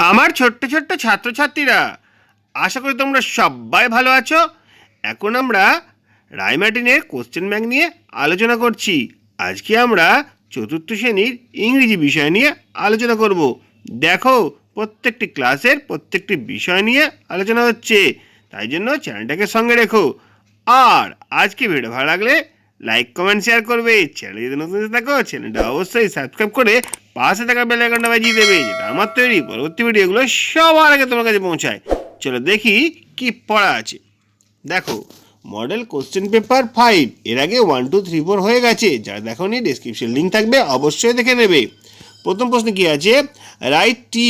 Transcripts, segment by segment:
আমার ছোট্ট ছোট্ট ছাত্রছাত্রীরা, আশা করি তোমরা সবাই ভালো আছো। এখন আমরা রায়মার্টিনের কোশ্চেন ব্যাংক নিয়ে আলোচনা করছি। আজকে আমরা চতুর্থ শ্রেণীর ইংরেজি বিষয় নিয়ে আলোচনা করব। দেখো, প্রত্যেকটি ক্লাসের প্রত্যেকটি বিষয় নিয়ে আলোচনা হচ্ছে, তাই জন্য চ্যানেলটাকে সঙ্গে রেখো। আর আজকে ভিডিও ভালো লাগলে লাইক কমেন্ট শেয়ার করবে। চ্যানেল যদি নতুন থাকো, চ্যানেলটা অবশ্যই সাবস্ক্রাইব করে পাশে থাকা বেল আইকনটা বাজিয়ে দেবে, যেটা আমার তৈরি পরবর্তী ভিডিওগুলো সবার আগে তোমার কাছে পৌঁছায়। চলো দেখি কি পড়া আছে। দেখো, মডেল কোশ্চেন পেপার 5, এর আগে 1 2 3 4 হয়ে গেছে। যারা দেখোনি, ডেসক্রিপশন লিঙ্ক থাকবে, অবশ্যই দেখে নেবে। প্রথম প্রশ্ন কি আছে? Write T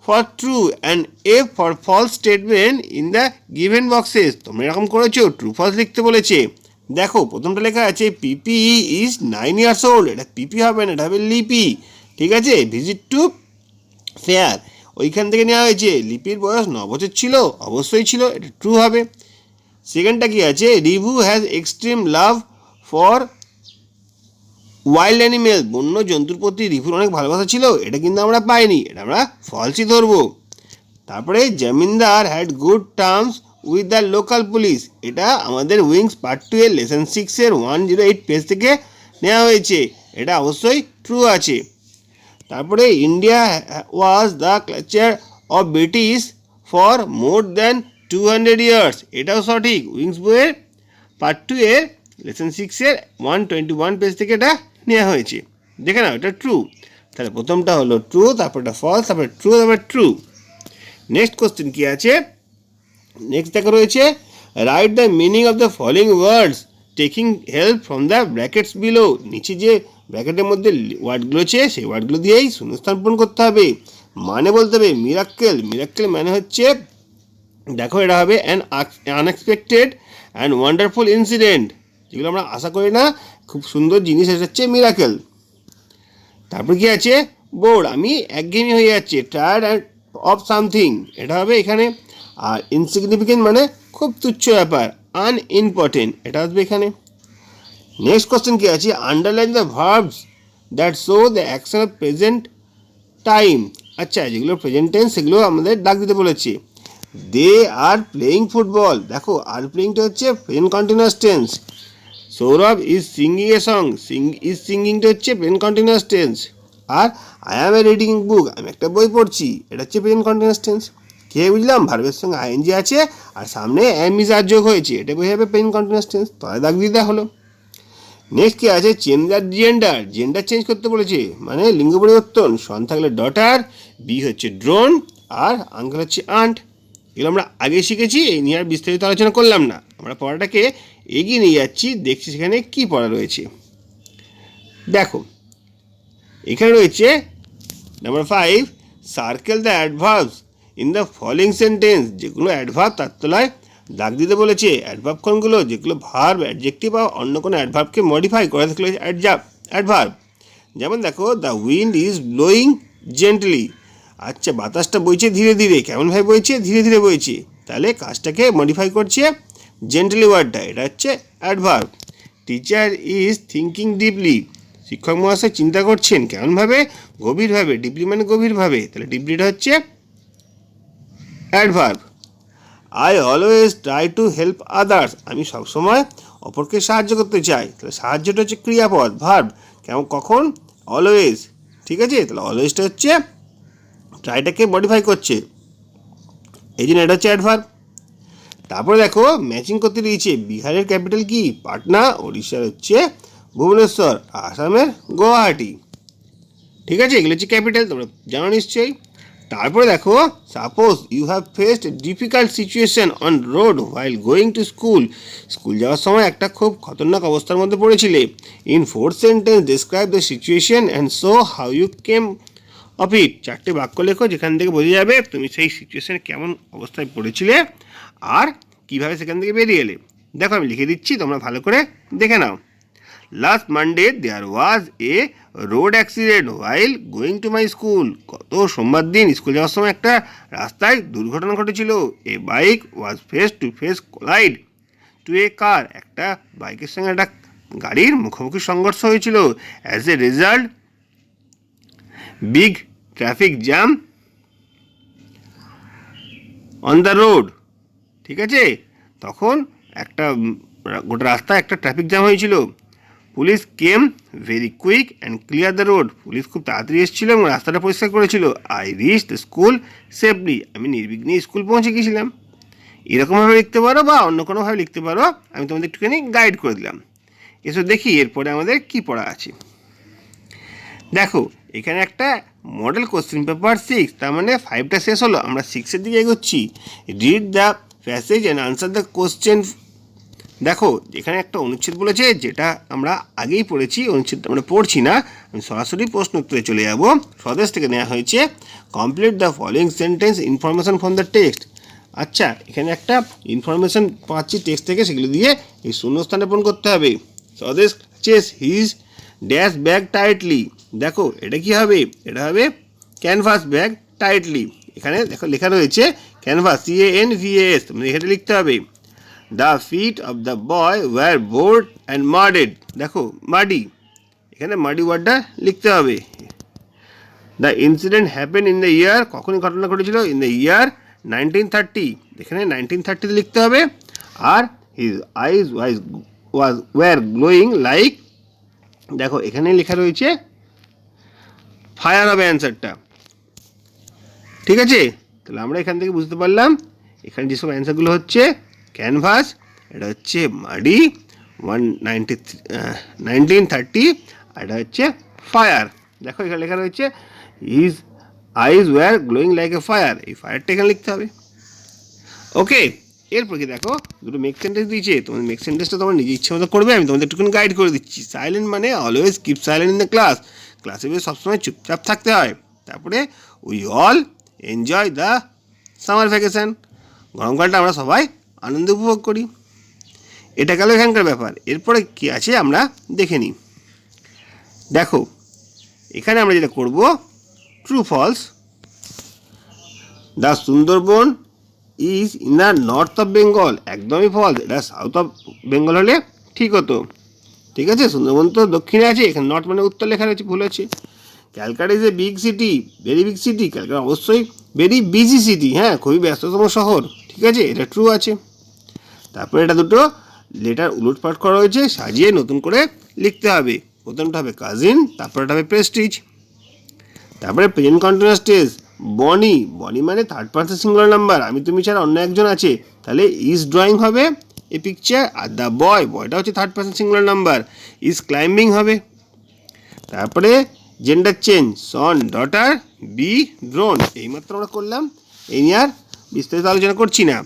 for true and F for false statement in the given boxes. তোমরা এরকম করেছো, ট্রু ফলস লিখতে বলেছে। দেখো, প্রথমটা লেখা আছে পিপি ইজ 9 years old। এটা পিপি হবে না, এটা হবে লিপি। ঠিক আছে, ভিজিট টু ফেয়ার ওইখান থেকে নেওয়া হয়েছে। লিপির বয়স 9 বছর ছিল, অবশ্যই ছিল, এটা ট্রু হবে। সেকেন্ডটা কি আছে? Rivu has extreme love for wild animal. বন্য জন্তুর প্রতি রিভুর অনেক ভালোবাসা ছিল, এটা কিন্তু আমরা পাইনি, এটা আমরা ফলসই ধরবো। তারপরে zamindar had good terms with the local police. এটা আমাদের উইংস পার্ট 2 এর লেসন 6 এর 108 পেজ থেকে নেওয়া হয়েছে, এটা অবশ্যই ট্রু আছে। তারপরে India was the culture of British for more than 200 years। এটাও সঠিক, উইংস বইয়ের পার্ট 2 এর লেসন 6 এর 121 পেজ থেকে এটা নেওয়া হয়েছে। দেখে নাও, এটা ট্রু। তাহলে প্রথমটা হলো ট্রু, তারপরটা ফলস, তারপরে ট্রু, তারপরে ট্রু। নেক্সট কোশ্চেন কি আছে? নেক্সট দেখা রয়েছে write the meaning of the following words taking help from the brackets below. নিচে যে ব্র্যাকেটের মধ্যে ওয়ার্ডগুলো আছে, সেই ওয়ার্ডগুলো দিয়েই শূন্যস্থান পূরণ করতে হবে। মানে বলতে হবে মিরাক্কেল। মিরাক্কেল মানে হচ্ছে, দেখো, এটা হবে an unexpected and wonderful incident. যেগুলো আমরা আশা করি না, খুব সুন্দর জিনিস, এটা হচ্ছে মিরাকেল। তারপর কি আছে? বোর্ড, আমি একঘেয়েমি হয়ে যাচ্ছে। টায়ার্ড অ্যান্ড অফ সামথিং, এটা হবে এখানে। আর ইনসিগনিফিকেন্ট মানে খুব তুচ্ছ ব্যাপার। আনইম্পর্টেন্ট, এটা আসবে এখানে। নেক্সট কোশ্চেন কি আছে? Underline the verbs that show the action of present time. আচ্ছা, যেগুলো প্রেজেন্ট টেন্স সেগুলো আমাদের দাগ দিতে বলেছে। They are playing football. দেখো, আর প্লেয়িংটা হচ্ছে present continuous tense. Sourav is singing a song, is সিঙ্গিংটা হচ্ছে প্রেজেন্ট কন্টিনিউয়াস টেন্স। আর I am a reading book, আমি একটা বই পড়ছি, এটা হচ্ছে প্রেজেন্ট কন্টিনিউয়াস টেন্স। কে বুঝলাম? ভার্বের সঙ্গে আইএনজি আছে আর সামনে এম ইজ আর যোগ হয়েছে, এটা বোঝা যাবে প্রেজেন্ট কন্টিনিউয়াস টেন্স। তাহলে দাগ দিয়ে দেওয়া হলো। নেক্সট কি আছে? Change the gender. Gender change করতে বলেছে, মানে লিঙ্গ পরিবর্তন। সন থাকলে ডটার, বি হচ্ছে ড্রোন, আর আঙ্কেল হচ্ছে আন্ট। এগুলো আমরা আগে শিখেছি, এই নিয়ে আর বিস্তারিত আলোচনা করলাম না। আমরা পড়াটাকে এগিয়ে নিয়ে যাচ্ছি, দেখছি সেখানে কি পড়া রয়েছে। দেখো, এখানে রয়েছে number 5, circle the adverbs in the following sentence. যেগুলো অ্যাডভার্ব তার তলায় দাগ দিতে বলেছে। অ্যাডভার্ব কোনগুলো? যেগুলো ভার্ব, অ্যাডজেক্টিভ বা অন্য কোনো অ্যাডভার্বকে মডিফাই করে থাকলে অ্যাডভার্ব। যেমন দেখো, the wind is blowing gently. আচ্ছা, বাতাসটা বইছে ধীরে ধীরে। কেমনভাবে বইছে? ধীরে ধীরে বইছে। তাহলে কাজটাকে মডিফাই করছে জেন্টলি ওয়ার্ডটা, এটা হচ্ছে adverb. Teacher is thinking deeply. শিক্ষক মহাশয় চিন্তা করছেন। কেমনভাবে? গভীরভাবে। ডিপলি মানে গভীরভাবে, তাহলে ডিপলিটা হচ্ছে adverb. I always try to help others. আমি সবসময় অপরকে সাহায্য করতে চাই, তাহলে সাহায্যটা হচ্ছে ক্রিয়াপদ, ভার্ব। কেমন, কখন? অলওয়েজ। ঠিক আছে, তাহলে অলওয়েজটা হচ্ছে ট্রাইটাকে মডিফাই করছে, এই জন্য এটা হচ্ছে অ্যাডভার্ব। তারপরে দেখো, ম্যাচিং করতে দিয়েছে। বিহারের ক্যাপিটাল কি? পাটনা, ওড়িশার হচ্ছে ভুবনেশ্বর, আসামের গুয়াহাটি। ঠিক আছে, এগুলো হচ্ছে ক্যাপিটাল, তোমরা জানো নিশ্চয়ই। তারপরে দেখো, suppose you have faced difficult situation on road while going to school. School যাওয়ার সময় একটা খুব খতরনাক অবস্থার মধ্যে পড়েছিলে। In 4th sentence describe the situation and show how you came of it. 4টে বাক্য লেখো, যেখান থেকে বোঝা যাবে তুমি সেই সিচুয়েশনে কেমন অবস্থায় পড়েছিলে আর কীভাবে সেখান থেকে বেরিয়ে এলে। দেখো, আমি লিখে দিচ্ছি, তোমরা ভালো করে দেখে নাও। Last Monday there was a road accident while going to my school. গত সোমবার দিন স্কুল যাওয়ার সময় একটা রাস্তায় দুর্ঘটনা ঘটেছিল। A bike was face to face collide to a car. একটা বাইকের সঙ্গে একটা গাড়ির মুখোমুখি সংঘর্ষ হয়েছিল। As a result big traffic jam on the road. ঠিক আছে, তখন একটা গোটা রাস্তায় একটা ট্রাফিক জ্যাম হয়েছিল। Police came very quick and clear the road. পুলিশ খুব তাড়াতাড়ি এসেছিল এবং রাস্তাটা পরিষ্কার করেছিল। I reach the school safely. আমি নির্বিঘ্নে স্কুল পৌঁছে গিয়েছিলাম। এরকমভাবে লিখতে পারো বা অন্য কোনোভাবে লিখতে পারো, আমি তোমাদের একটুখানি গাইড করে দিলাম। এসো দেখি এরপরে আমাদের কি পড়া আছে। দেখো এখানে একটা মডেল কোশ্চেন পেপার 6, তার মানে 5টা শেষ হলো, আমরা 6-এর দিকে এগোচ্ছি। Read the passage and answer the question. দেখো এখানে একটা অনুচ্ছেদ বলেছে, যেটা আমরা আগেই পড়েছি, অনুচ্ছেদটা আমরা পড়ছি না, আমি সরাসরি প্রশ্ন উত্তরে চলে যাব। স্বদেশ থেকে নেওয়া হয়েছে। Complete the following sentence information from the text. আচ্ছা, এখানে একটা ইনফরমেশন পাচ্ছি টেক্সট থেকে, সেগুলো দিয়ে এই শূন্যস্থানে পূরণ করতে হবে। Swadesh chase his dash bag tightly. দেখো এটা কি হবে, এটা হবে ক্যানভাস ব্যাগ টাইটলি। এখানে দেখো লেখা রয়েছে ক্যানভাস, CANVAS, মানে এখানে লিখতে হবে। The feet of the boy were board and mudded. দেখো মাডি, এখানে মাডি ওয়ার্ডটা লিখতে হবে। The incident happen in the year, কখনই ঘটনা ঘটেছিল, ইন দ্য ইয়ার 1930, এখানে 1930 লিখতে হবে। আর his eyes were glowing like, দেখো এখানে লেখা রয়েছে ফায়ার হবে অ্যান্সারটা। ঠিক আছে, তাহলে আমরা এখান থেকে বুঝতে পারলাম এখানে যেসব অ্যান্সারগুলো হচ্ছে ক্যানভাস, এটা হচ্ছে মাডি 1930, আর এটা হচ্ছে ফায়ার। দেখো এখানে লেখা রয়েছে his eyes were glowing like a fire, এই ফায়ারটা এখানে লিখতে হবে। ওকে, এরপর কি দেখো দুটো মেক সেন্টেন্স দিয়েছে, তোমাদের মেক সেন্টেন্সটা তোমার নিজের ইচ্ছে মতো করবে, আমি তোমাদের একটুখানি গাইড করে দিচ্ছি। সাইলেন্ট মানে always keep silent in the class, ক্লাসে বেশ সবসময় চুপচাপ থাকতে হয়। তারপরে we all enjoy the summer vacation, গরমকালটা আমরা সবাই আনন্দ উপভোগ করি। এটা গেল এখানকার ব্যাপার। এরপরে কি আছে আমরা দেখে নিই। দেখো এখানে আমরা যেটা করব, true false. The Sundarban is in the north of Bengal, একদমই ফলস, এটা সাউথ অফ বেঙ্গল হলে ঠিক হতো। ঠিক আছে, সুন্দরবন তো দক্ষিণে আছে, এখানে নর্থ মানে উত্তর লেখা রয়েছে, ভুল আছে। Calcutta is a big city, very big city, Calcutta অবশ্যই ভেরি বিজি সিটি, হ্যাঁ খুবই ব্যস্ততম শহর। ঠিক আছে, এটা ট্রু আছে। তারপরে এটা দুটো লেটার উলটপাট করা হয়েছে, সাজিয়ে নতুন করে লিখতে হবে। প্রথমটা হবে কাজিন, তারপরে এটা হবে প্রেস্টিজ। তারপরে প্রেজেন্ট কন্টিনিউয়াস টেন্স, বনি, বনি মানে থার্ড পারসন সিঙ্গুলার নাম্বার, আমি তুমি ছাড়া অন্য একজন আছে, তাহলে ইজ ড্রয়িং হবে a picture. Are the boy, বয়টা হচ্ছে third person singular number, is climbing হবে। তারপরে gender change, son daughter bee drone, এইমাত্র আমরা করলাম, এই নিয়ে আর বিস্তারিত আলোচনা করছি না।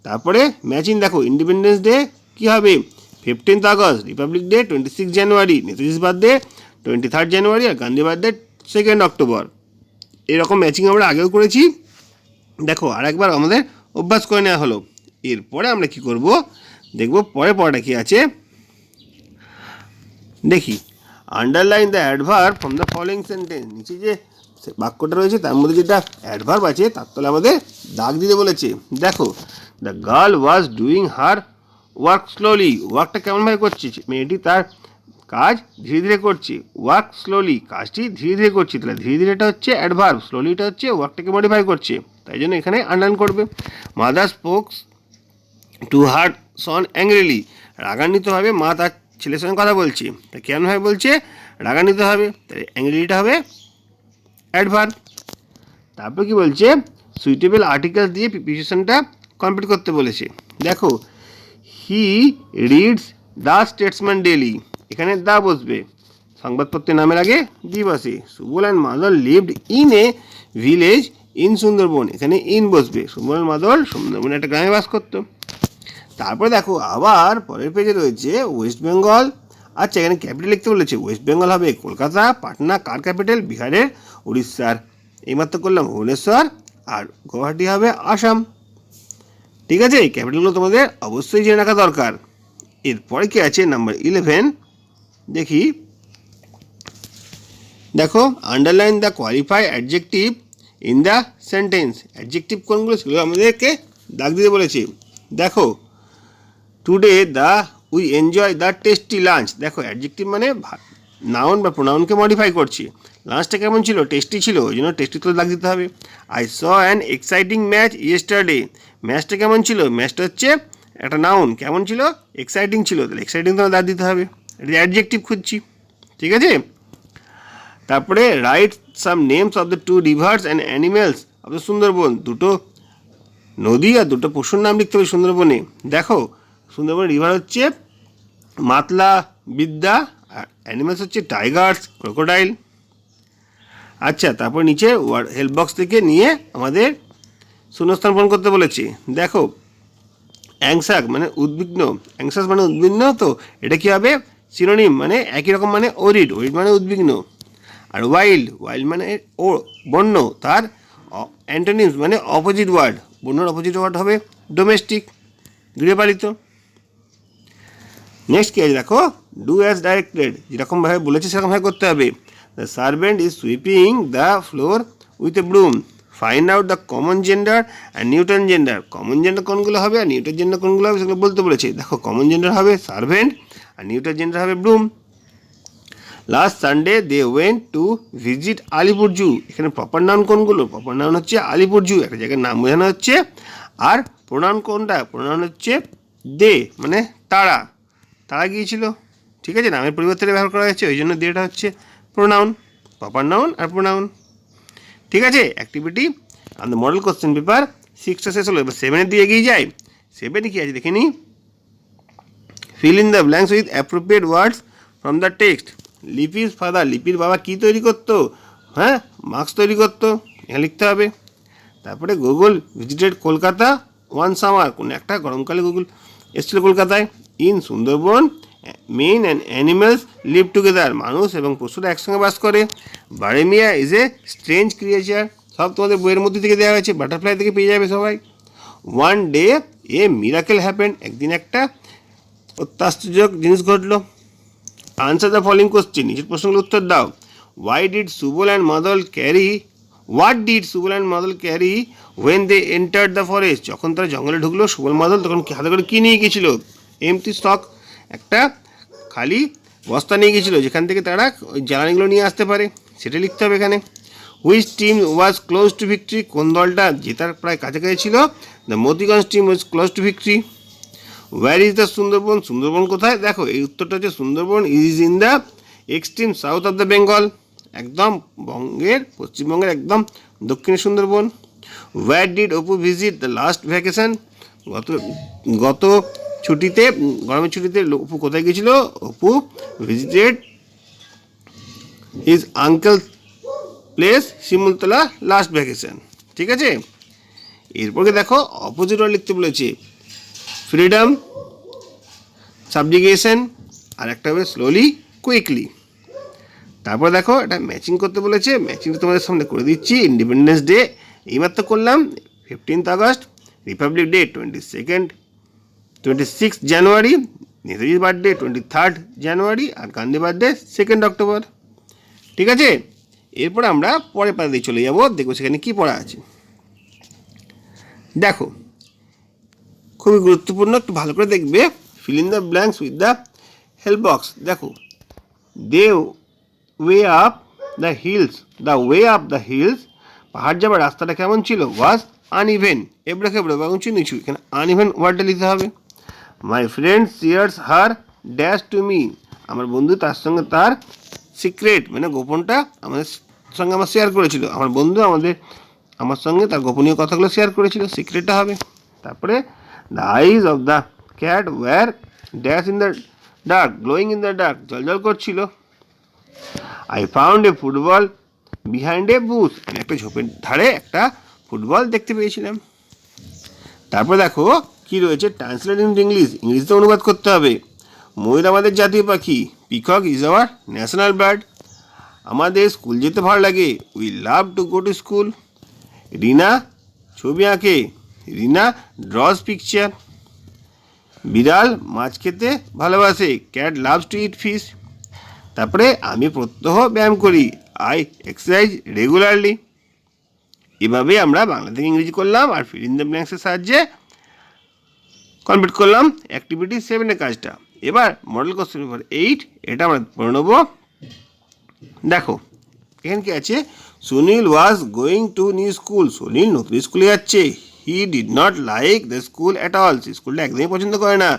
তারপরে ম্যাচিং, দেখো ইন্ডিপেন্ডেন্স ডে কী হবে 15th আগস্ট, রিপাবলিক ডে 26 জানুয়ারি, নেতাজির বার্থডে 23rd জানুয়ারি, আর গান্ধী বার্থডে 2nd অক্টোবর। এরকম ম্যাচিং আমরা আগেও করেছি। দেখো আর একবার আমাদের অভ্যাস করে নেওয়া হলো। এরপরে আমরা কি করব দেখব, পরে পড়াটা কি আছে দেখি। Underline the adverb from the following sentence, নিচে যে বাক্যটা রয়েছে তার মধ্যে যেটা অ্যাডভার্ব আছে তার তলে আমাদের দাগ দিতে বলেছে। দেখো the girl was doing her work slowly, ওয়ার্কটা কেমনভাবে করছে, মেয়েটি তার কাজ ধীরে ধীরে করছে। ওয়ার্ক স্লোলি, কাজটি ধীরে ধীরে করছে, তাহলে ধীরে ধীরেটা হচ্ছে অ্যাডভার্ব, স্লোলিটা হচ্ছে ওয়ার্কটাকে মডিফাই করছে, তাই জন্য এখানে আন্ডারলাইন করবে। Mother spokes to her son angrily, রাগান্বিতভাবে মা তার ছেলের সঙ্গে কথা বলছে, তা কেমনভাবে বলছে, রাগান্বিত হবে, তাই অ্যাংরিলিটা হবে অ্যাডভার্ব। তারপর কি বলছে, সুইটেবল আর্টিকেলস দিয়ে প্রিপোজিশনটা কমপ্লিট করতে বলেছে। দেখো he reads the Statesman daily, এখানে দা বসবে, সংবাদপত্রের নামের আগে দি বসে। সুবল অ্যান্ড মাদল lived in a village in Sundarban, এখানে ইন বসবে, সুবল অ্যান্ড মাদল সুন্দরবনে একটা গ্রামে বাস করতো। তারপরে দেখো আবার পরের পেজে রয়েছে ওয়েস্ট বেঙ্গল। আচ্ছা এখানে ক্যাপিটাল লিখতে বলেছে, ওয়েস্ট বেঙ্গল হবে কলকাতা, পাটনা কার ক্যাপিটাল, বিহারের, উড়িষ্যার, এইমাত্র করলাম ভুবনেশ্বর, আর গুয়াহাটি হবে আসাম। ঠিক আছে, এই ক্যাপিটালগুলো তোমাদের অবশ্যই জেনে রাখা দরকার। এরপরে কি আছে নাম্বার 11, দেখি। দেখো underline the qualify adjective in the sentence, adjective কোনগুলো সেগুলো আমাদেরকে দাগ দিতে বলেছে। দেখো today the we enjoy the tasty lunch, দেখো অ্যাডজেক্টিভ মানে নাউন বা প্রোনাউনকে মডিফাই করছি, লাঞ্চটা কেমন ছিল? টেস্টি ছিল, ওই জন্য টেস্টি তো দাগ দিতে হবে। I saw an exciting match yesterday. ম্যাচটা কেমন ছিল? ম্যাচটা হচ্ছে একটা নাউন, কেমন ছিল? এক্সাইটিং ছিল, তাহলে এক্সাইটিং তো দাগ দিতে হবে, এটা অ্যাডজেক্টিভ খুঁজছি, ঠিক আছে। তারপরে write some names of the two rivers and animals of the Sundarban. দুটো নদী আর দুটো পশুর নাম লিখতে হবে সুন্দরবনে। দেখো সুন্দরবন রিভার হচ্ছে মাতলা, বিদ্যা, আর অ্যানিমেলস হচ্ছে টাইগার্স, ক্রোকোডাইল। আচ্ছা, তারপর নিচে হেল্প বক্স থেকে নিয়ে আমাদের শূন্যস্থান পূরণ করতে বলেছে। দেখো অ্যাংসাক মানে উদ্বিগ্ন, অ্যাংসাস মানে উদ্বিগ্ন, তো এটা কী হবে? সিনোনিম, মানে একই রকম, মানে ওরিড, ওরিড মানে উদ্বিগ্ন। আর ওয়াইল্ড, ওয়াইল্ড মানে ও বন্য, তার অ্যান্টোনিমস মানে অপোজিট ওয়ার্ড, বন্যর অপোজিট ওয়ার্ড হবে ডোমেস্টিক, গৃহপালিত। নেক্সট কি আছে দেখো, ডু অ্যাজ ডাইরেক্টেড, যেরকমভাবে বলেছে সেরকমভাবে করতে হবে। The servant is sweeping the floor with a Bloom. Find out the common gender and Newton gender. Common gender কোনগুলো হবে আর নিউটন জেন্ডার কোনগুলো হবে সেগুলো বলতে বলেছে। দেখো কমন জেন্ডার হবে সার্ভেন্ট আর নিউটন জেন্ডার হবে bloom. Last Sunday they went to visit Alipore zoo. এখানে প্রপার নাউন কোনগুলো? প্রপার নাউন হচ্ছে আলিপুর জু, একটা জায়গার নাম বোঝানো হচ্ছে। আর প্রোনাউন কোনটা? প্রোনাউন হচ্ছে দে, মানে তারা, তারা গিয়েছিল, ঠিক আছে, নামের পরিবর্তে ব্যবহার করা হয়েছে, ওই জন্য দেটা হচ্ছে প্রোনাউন, প্রপার নাউন আর প্রোনাউন, ঠিক আছে। Activity on the model question paper 6টা শেষ হলো, এবার 7-এর দিয়ে এগিয়ে যায়। 7-এ কী আছে দেখে নিই। Fill in the blanks with appropriate words from the text. লিপির ফাদার, লিপির বাবা কী তৈরি করতো? হ্যাঁ, মাস্ক তৈরি করতো, এখানে লিখতে হবে। তারপরে Google visited Kolkata one summer, কোনো একটা গরমকালে গুগল এসেছিল কলকাতায়। In Sundarban men and animals live together, মানুষ এবং পশুরা একসঙ্গে বাস করে। Baremiya is a strange creature, সব তোমাদের বইয়ের মধ্যে থেকে দেওয়া হয়েছে, বাটারফ্লাই থেকে পেয়ে যাবে সবাই। ওয়ান ডে এ মিরাকেল হ্যাপেন্ড, একদিন একটা অত্যাশ্চর্যজনক জিনিস ঘটলো। আনসার দ্য ফলোইং কোশ্চেন, নিজের প্রশ্নগুলোর উত্তর দাও। What did Subal and Madal carry when they entered the forest, যখন তারা জঙ্গলে ঢুকলো সুবল মাদল তখন হাতে করে কী নিয়ে গিয়েছিল? এমটি স্টক, একটা খালি বস্তা নিয়ে গিয়েছিল, যেখান থেকে তারা ওই জ্বালানিগুলো নিয়ে আসতে পারে, সেটা লিখতে হবে এখানে। Which team was close to victory, কোন দলটা জেতার প্রায় কাছাকাছি ছিল? The Motiganj team was close to victory. Where is the Sundarban, Sundarban কোথায়? দেখো এই উত্তরটা হচ্ছে Sundarban is in the extreme south of the Bengal, একদম পশ্চিমবঙ্গের একদম দক্ষিণে সুন্দরবন। Where did Apu visit the last vacation, গত ছুটিতে, গরমের ছুটিতে অপু কোথায় গিয়েছিল? Apu visited his uncle place Shimultala last vacation, ঠিক আছে। এরপরে দেখো অপোজিট ওয়ার্ড লিখতে বলেছে। ফ্রিডম, সাবজুগেশন, আর একটা হবে স্লোলি, কুইকলি। তারপর দেখো এটা ম্যাচিং করতে বলেছে, ম্যাচিংটা তোমাদের সামনে করে দিচ্ছি। ইন্ডিপেন্ডেন্স ডে এইমাত্র করলাম 15th আগস্ট, রিপাবলিক ডে 26 জানুয়ারি, নেতাজির বার্থডে 23 জানুয়ারি, আর গান্ধী বার্থডে 2 অক্টোবর, ঠিক আছে। এরপর আমরা পরের পাতা দিয়ে চলে যাব, দেখবো সেখানে কী পড়া আছে। দেখো খুবই গুরুত্বপূর্ণ, একটু ভালো করে দেখবে। Fill in the blanks with the help box. দেখো দে ওয়ে আপ দ্য হিলস, পাহাড় যাবার রাস্তাটা কেমন ছিল? ওয়াজ আনইভেন, এবড়ো খেবড়ো বা উঁচু নিচু, এখানে আনইভেন ওয়ার্ডটা লিখতে হবে। My friend shares her dash to me, আমার বন্ধু তার সঙ্গে তার সিক্রেট মানে গোপনটা আমাদের সঙ্গে আমার শেয়ার করেছিল, আমার বন্ধু আমার সঙ্গে তার গোপনীয় কথাগুলো শেয়ার করেছিল, সিক্রেটটা হবে। তারপরে the eyes of the cat were dash in the dark, glowing in the dark, জলজল করছিল। I found a football behind a bush, আমি একটা ঝোপের ধারে একটা ফুটবল দেখতে পেয়েছিলাম। তারপর দেখো কি রয়েছে, ট্রান্সলেট ইন ইংলিশ, ইংলিশে অনুবাদ করতে হবে। ময়ূর আমাদের জাতীয় পাখি, peacock is our national bird. আমাদের স্কুল যেতে ভালো লাগে, we love to go to school. Rina ছবি আঁকে, রিনা ড্রজ পিকচার। বিড়াল মাছ খেতে ভালোবাসে, cat loves to eat fish. তারপরে আমি প্রত্যহ ব্যায়াম করি, আই এক্সারসাইজ রেগুলারলি। এভাবেই আমরা বাংলা থেকে ইংরেজি করলাম আর ফিল ইন দ্য ব্ল্যাঙ্কসের সাহায্যে কমপ্লিট করলাম অ্যাক্টিভিটি 7-এর কাজটা। এবার মডেল কোশ্চেন পেপার 8, এটা আমরা পড়ে নেব। দেখো এখানে কি আছে? Sunil was going to new school. Sunil নতুন স্কুলে যাচ্ছে। He did not like the school at all. সে স্কুলটা একদমই পছন্দ করে না।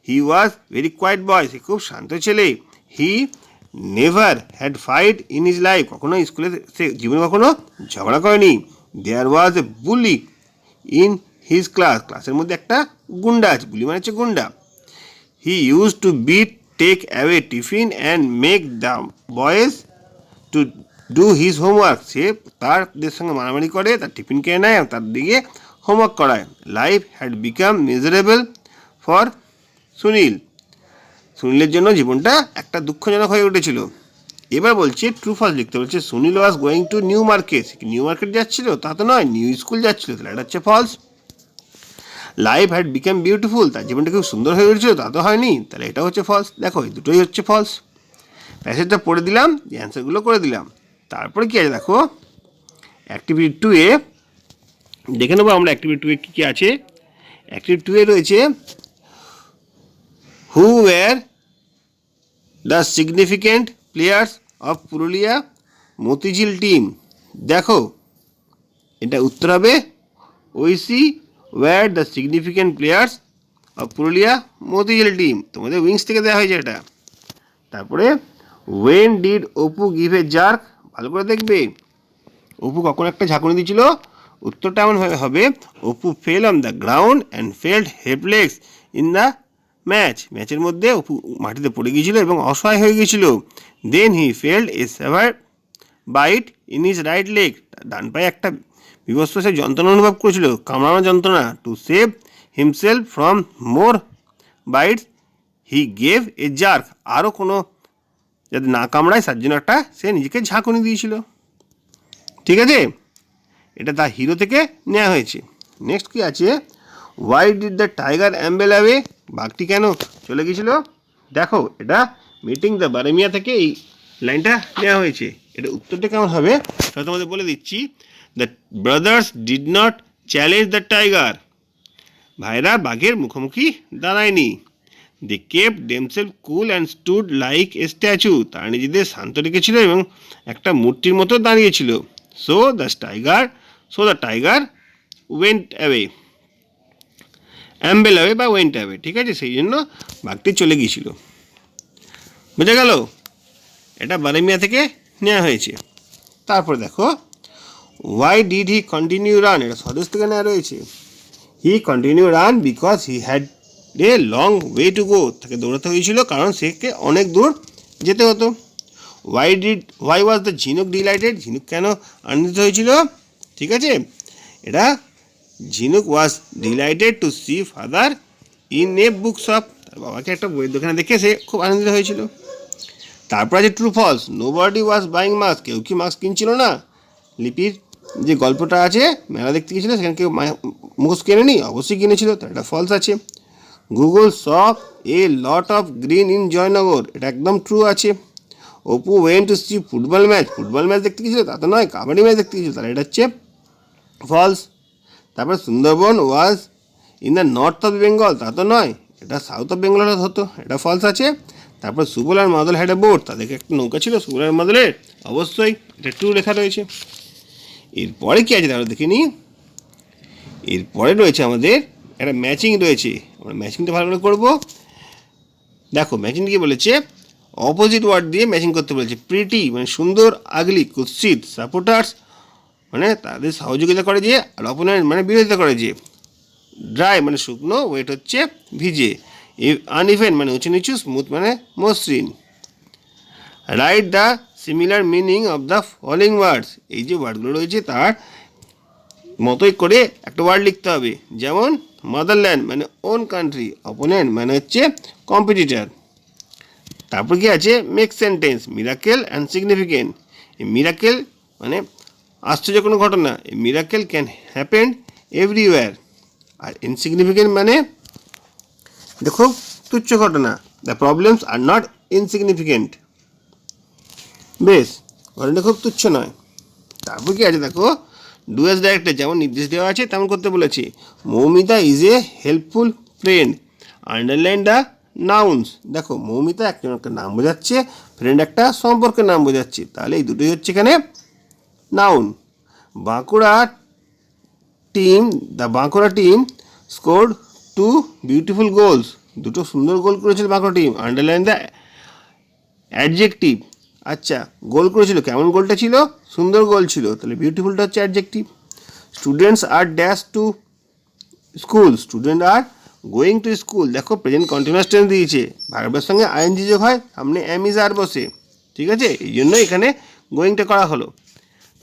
হি ওয়াজ ভেরি কোয়াইট বয়। সে খুব শান্ত ছেলে। He never had fight in his life. কখনো স্কুলে সে জীবনে কখনো ঝগড়া করেনি। There was a bully in his class. ক্লাসের মধ্যে একটা গুন্ডা আছে। বুলি মানে হচ্ছে গুন্ডা। He use to beat take away tiffin and make the boys to do his homework. সে তারদের সঙ্গে মারামারি করে, তার টিফিন কেড়ে নেয় এবং তার দিকে হোমওয়ার্ক করায়। Life had become miserable for Sunil. সুনীলের জন্য জীবনটা একটা দুঃখজনক হয়ে উঠেছিল। এবার বলছে ট্রু ফলস লিখতে বলছে। Sunil was going to new market. New market যাচ্ছিল তা তো নয়, নিউ স্কুল যাচ্ছিল, তাহলে এটা হচ্ছে false. Life had become beautiful. তার জীবনটা খুব সুন্দর হয়ে উঠেছিল তা তো হয়নি, তাহলে এটা হচ্ছে ফলস। দেখো এই দুটোই হচ্ছে ফলস। প্যাসেজটা পড়ে দিলাম, অ্যান্সারগুলো করে দিলাম। তারপরে কি আছে দেখো, অ্যাক্টিভিটি 2 এ দেখে নেবো আমরা অ্যাক্টিভিটি 2 এ কী কী আছে। অ্যাক্টিভিটি 2 এ রয়েছে who were the significant players of Purulia Motijhil team. দেখো এটা উত্তর হবে ঐসি were the significant players of Purulia Motijhil team. তোমাদের উইংস থেকে দেওয়া হয়েছে এটা। তারপরে when did Apu give a jerk. ভালো করে দেখবে, অপু কখন একটা ঝাঁকুনি দিয়েছিল। উত্তরটা এমন হবে Apu fell on the ground and felt helpless in the match. ম্যাচের মধ্যে অপু মাটিতে পড়ে গিয়েছিল এবং অসহায় হয়ে গিয়েছিল। Then he felled a severe bite in his right leg. ডান পায়ে একটা বিভৎস সে যন্ত্রণা অনুভব করেছিল, কামড়ানো যন্ত্রণা। To save himself from more bites he gave a jerk. আরও কোনো যাতে না কামড়ায় তার জন্য একটা সে নিজেকে ঝাঁকুনি দিয়েছিল। ঠিক আছে, এটা তার হিরো থেকে নেওয়া হয়েছে। নেক্সট কি আছে, why did the tiger amble away. বাঘটি কেন চলে গিয়েছিল? দেখো এটা মিটিং দ্য বারেমিয়া থেকে এই লাইনটা নেওয়া হয়েছে। এটা উত্তরটা কেমন হবে সেটা তোমাদের বলে দিচ্ছি। The brothers did not challenge the tiger. ভাইরা বাঘের মুখোমুখি দাঁড়ায়নি। They kept themselves cool and stood like a statue. তারা নিজেদের শান্ত রেখেছিল এবং একটা মূর্তির মতো দাঁড়িয়েছিল। So the tiger went away. Amble away বা ওয়েন্ট অ্যাওয়ে। ঠিক আছে, সেই জন্য বাঘটি চলে গিয়েছিল। বুঝে গেল? এটা বারেমিয়া থেকে নেওয়া হয়েছে। তারপর দেখো why did he continue run. এটা স্বদেশ থেকে নেওয়া রয়েছে। He continue run because he had a long way to go. তাকে দৌড়াতে হয়েছিল কারণ সেকে অনেক দূর যেতে হতো। Why was the Jhinuk delighted. Jhinuk কেন আনন্দিত হয়েছিল? ঠিক আছে, এটা Jhinuk was delighted to see father in a book shop. তার বাবাকে একটা বইয়ের দোকানে দেখে সে খুব আনন্দিত হয়েছিল। তারপর আছে true false. Nobody was buying mask. কেউ কি মাস্ক কিনছিল না? লিপির যে গল্পটা আছে, মেলা দেখতে গিয়েছিল, সেখানে কেউ মুখোশ কেনেনি? অবশ্যই কিনেছিল, তার একটা ফলস আছে। Gogol saw a lot of green in Joynagar. এটা একদম ট্রু আছে। Apu went to see football match. Football match দেখতে গিয়েছিল তা তো নয়, কাবাডি ম্যাচ দেখতে গিয়েছিল, তাহলে এটা হচ্ছে ফলস। তারপর Sundarban was in the north of Bengal. তা তো নয়, এটা সাউথ অফ বেঙ্গল হতো, এটা ফলস আছে। তারপর সুবল আর মাদল হ্যাড এ বোট। তাদেরকে একটা নৌকা ছিল সুবল আর মাদলের, অবশ্যই এটা ট্রু লেখা রয়েছে। এরপরে কী আছে তাহলে দেখে নিই। এরপরে রয়েছে আমাদের একটা ম্যাচিং রয়েছে। আমরা ম্যাচিংটা ভালো করে করবো। দেখো ম্যাচিং কি বলেছে, অপোজিট ওয়ার্ড দিয়ে ম্যাচিং করতে বলেছে। প্রিটি মানে সুন্দর, আগলি কুৎসিত, সাপোর্টার্স মানে তাদের সহযোগিতা করে যে, আর অপোনেন্ট মানে বিরোধিতা করে যে। ড্রাই মানে শুকনো, ওয়েট হচ্ছে ভিজে। আনইভেন মানে উঁচু নিচু, স্মুথ মানে মসৃণ। Write the similar meaning of the following ওয়ার্ডস। এই যে ওয়ার্ডগুলো রয়েছে তার মতোই করে একটা ওয়ার্ড লিখতে হবে। যেমন মাদারল্যান্ড মানে ওন কান্ট্রি, অপোনেন্ট মানে হচ্ছে কম্পিটিটার। তারপর কি আছে, make sentence, miracle and significant. এই মিরাকেল মানে আশ্চর্য কোনো ঘটনা, এই মিরাকেল ক্যান হ্যাপেন এভরিওয়্যার। আর ইনসিগনিফিকেন্ট মানে দেখো তুচ্ছ ঘটনা, the problems are not insignificant. বেশ, ঘটনাটা খুব তুচ্ছ নয়। তারপর কি আছে দেখো, ডু অ্যাজ ডাইরেক্টেড, যেমন নির্দেশ দেওয়া আছে তেমন করতে বলেছি। Moumita is a helpful friend. Underline the nouns. দেখো মৌমিতা একজনকে নাম বোঝাচ্ছে, ফ্রেন্ড একটা সম্পর্কের নাম বোঝাচ্ছে, তাহলে এই দুটোই হচ্ছে এখানে noun. Bankura team scored 2 beautiful goals. দুটো সুন্দর গোল করেছিল Bankura team. Underline the adjective. আচ্ছা, গোল করেছিল, কেমন গোলটা ছিল? সুন্দর গোল ছিল, তাহলে বিউটিফুলটা হচ্ছে adjective. Students are dash to school. Student are going to school. দেখো প্রেজেন্ট কন্টিনিউয়াস টেন্স দিয়েছে, ভার্বের সঙ্গে আইএনজি যোগ হয়, সামনে এম ইজ আর বসে, ঠিক আছে, এই জন্য এখানে গোয়িংটা করা হলো।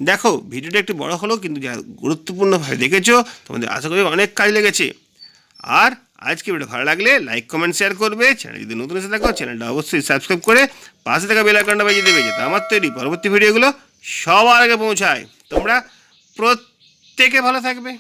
দেখো ভিডিওটা একটু বড় হলো, কিন্তু যা গুরুত্বপূর্ণভাবে দেখেছো, তোমাদের আশা করি অনেক কাজ লেগেছে। আর আজকে ভিডিও ভালো লাগলে লাইক কমেন্ট শেয়ার করবে। চ্যানেল যদি নতুন এসে থাকো, চ্যানেলটা অবশ্যই সাবস্ক্রাইব করে পাশে থাকা বেল আইকনটা বাজিয়ে দেবে, যাতে আমার তৈরি পরবর্তী ভিডিওগুলো সবার আগে পৌঁছায়। তোমরা প্রত্যেকে ভালো থাকবে।